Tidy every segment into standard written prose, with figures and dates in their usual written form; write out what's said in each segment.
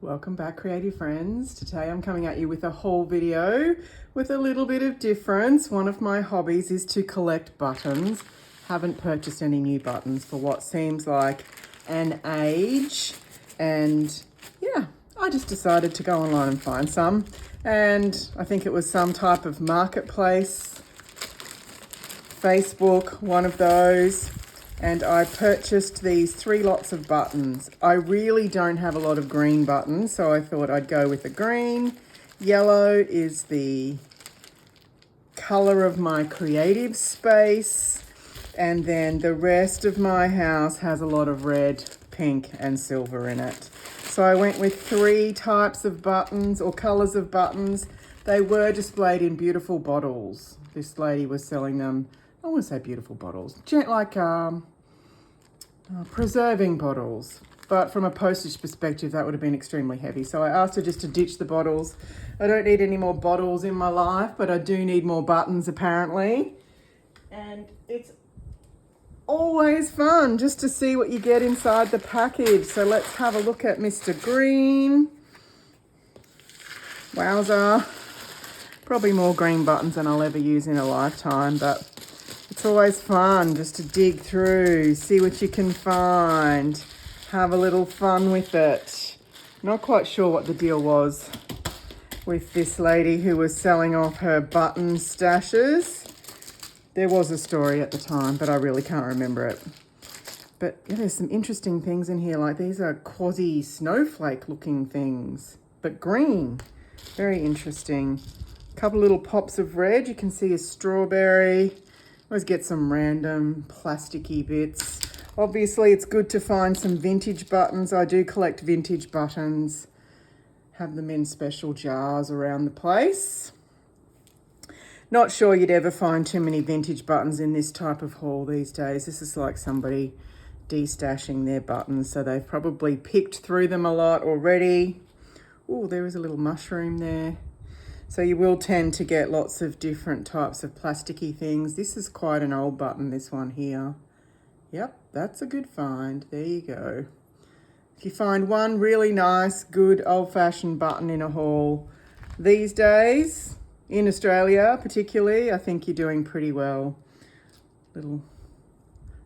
Welcome back, creative friends. Today I'm coming at you with a haul video with a little bit of difference. One of my hobbies is to collect buttons. Haven't purchased any new buttons for what seems like an age, and yeah, I just decided to go online and find some, and I think it was some type of marketplace, Facebook, one of those. And I purchased these 3 lots of buttons. I really don't have a lot of green buttons, so I thought I'd go with the green. Yellow is the color of my creative space, and then the rest of my house has a lot of red, pink, and silver in it. So I went with 3 types of buttons or colors of buttons. They were displayed in beautiful bottles. This lady was selling them. I want to say beautiful bottles, like preserving bottles. But from a postage perspective, that would have been extremely heavy. So I asked her just to ditch the bottles. I don't need any more bottles in my life, but I do need more buttons apparently. And it's always fun just to see what you get inside the package. So let's have a look at Mr. Green. Wowza. Probably more green buttons than I'll ever use in a lifetime, but it's always fun just to dig through, see what you can find, have a little fun with it. Not quite sure what the deal was with this lady who was selling off her button stashes. There was a story at the time, but I really can't remember it. But yeah, there's some interesting things in here, like these are quasi snowflake looking things, but green. Very interesting. A couple little pops of red. You can see a strawberry. Always get some random plasticky bits. Obviously, it's good to find some vintage buttons. I do collect vintage buttons. Have them in special jars around the place. Not sure you'd ever find too many vintage buttons in this type of haul these days. This is like somebody destashing their buttons, so they've probably picked through them a lot already. Oh, there is a little mushroom there. So you will tend to get lots of different types of plasticky things. This is quite an old button, this one here. Yep, that's a good find. There you go. If you find one really nice, good old-fashioned button in a haul these days, in Australia particularly, I think you're doing pretty well. Little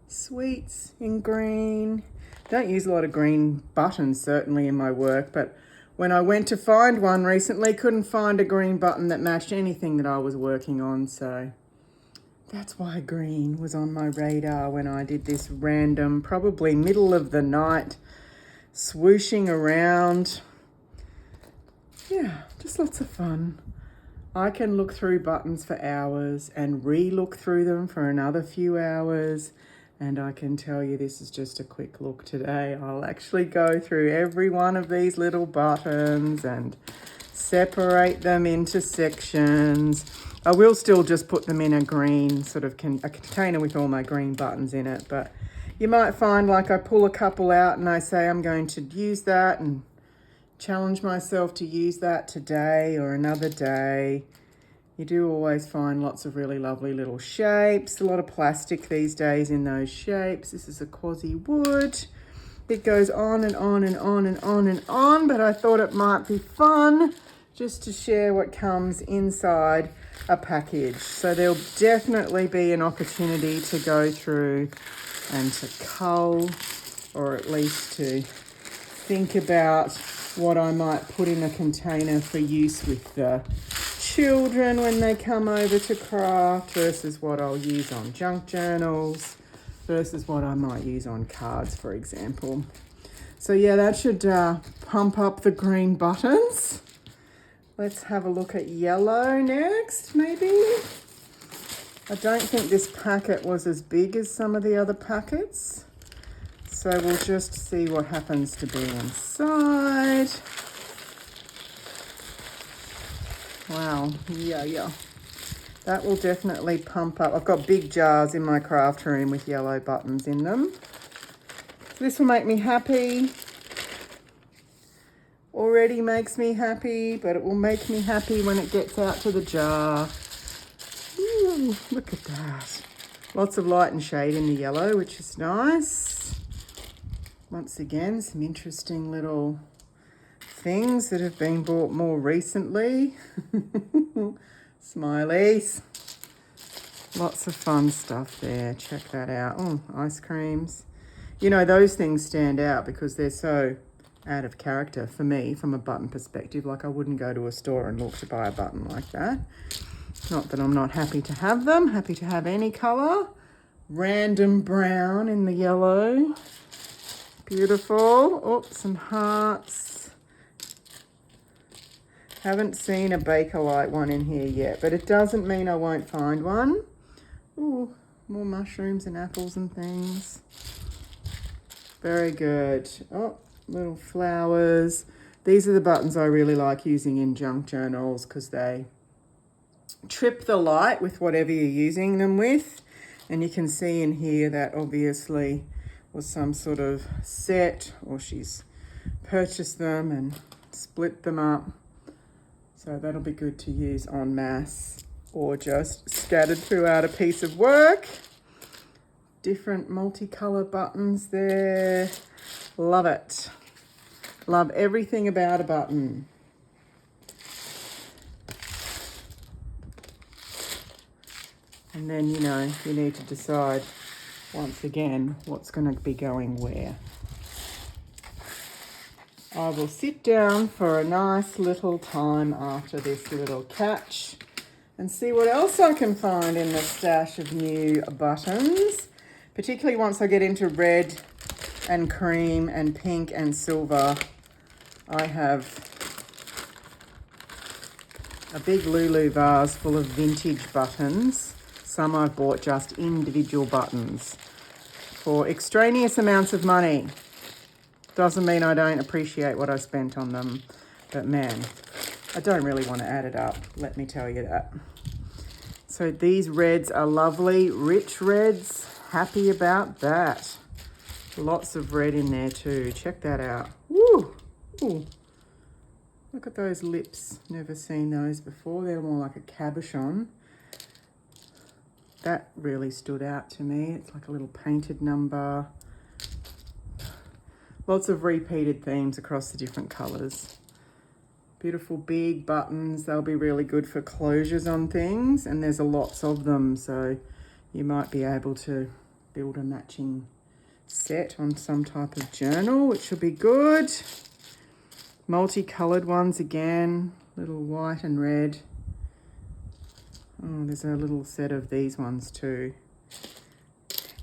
sweets in green. Don't use a lot of green buttons, certainly, in my work, but when I went to find one recently, couldn't find a green button that matched anything that I was working on, so that's why green was on my radar when I did this random, probably middle of the night, swooshing around. Yeah, just lots of fun. I can look through buttons for hours and re-look through them for another few hours. And I can tell you this is just a quick look today. I'll actually go through every one of these little buttons and separate them into sections. I will still just put them in a green sort of a container with all my green buttons in it. But you might find like I pull a couple out and I say I'm going to use that and challenge myself to use that today or another day. You do always find lots of really lovely little shapes, a lot of plastic these days in those shapes. This is a quasi wood. It goes on and on and on and on and on, but I thought it might be fun just to share what comes inside a package. So there'll definitely be an opportunity to go through and to cull, or at least to think about what I might put in a container for use with the children when they come over to craft versus what I'll use on junk journals versus what I might use on cards, for example. So yeah, that should pump up the green buttons. Let's have a look at yellow next, maybe. I don't think this packet was as big as some of the other packets. So we'll just see what happens to be inside. Wow, yeah. That will definitely pump up. I've got big jars in my craft room with yellow buttons in them. So this will make me happy. Already makes me happy, but it will make me happy when it gets out to the jar. Ooh, look at that. Lots of light and shade in the yellow, which is nice. Once again, some interesting little things that have been bought more recently. Smileys. Lots of fun stuff there. Check that out. Oh, ice creams. You know, those things stand out because they're so out of character for me from a button perspective. Like, I wouldn't go to a store and look to buy a button like that. Not that I'm not happy to have them. Happy to have any colour. Random brown in the yellow. Beautiful. Oh, some hearts. Haven't seen a Bakelite one in here yet, but it doesn't mean I won't find one. Ooh, more mushrooms and apples and things. Very good. Oh, little flowers. These are the buttons I really like using in junk journals because they trip the light with whatever you're using them with. And you can see in here that obviously was some sort of set, or she's purchased them and split them up. So that'll be good to use en masse or just scattered throughout a piece of work. Different multicolour buttons there. Love it. Love everything about a button. And then, you know, you need to decide once again what's going to be going where. I will sit down for a nice little time after this little catch and see what else I can find in the stash of new buttons, particularly once I get into red and cream and pink and silver. I have a big Lulu vase full of vintage buttons. Some I've bought just individual buttons for extraneous amounts of money. Doesn't mean I don't appreciate what I spent on them, but man, I don't really want to add it up, let me tell you that. So these reds are lovely, rich reds. Happy about that. Lots of red in there too. Check that out. Woo! Ooh. Look at those lips. Never seen those before. They're more like a cabochon. That really stood out to me. It's like a little painted number. Lots of repeated themes across the different colours. Beautiful big buttons. They'll be really good for closures on things, and there's lots of them, so you might be able to build a matching set on some type of journal, which will be good. Multicoloured ones again, little white and red. Oh, there's a little set of these ones too.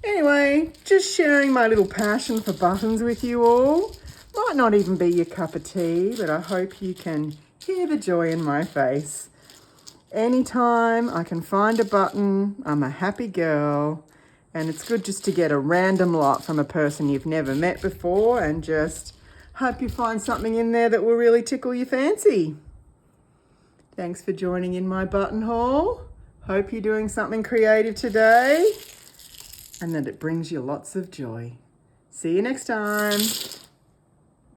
Anyway, just sharing my little passion for buttons with you all. Might not even be your cup of tea, but I hope you can hear the joy in my face. Anytime I can find a button, I'm a happy girl. And it's good just to get a random lot from a person you've never met before, and just hope you find something in there that will really tickle your fancy. Thanks for joining in my button haul. Hope you're doing something creative today and that it brings you lots of joy. See you next time.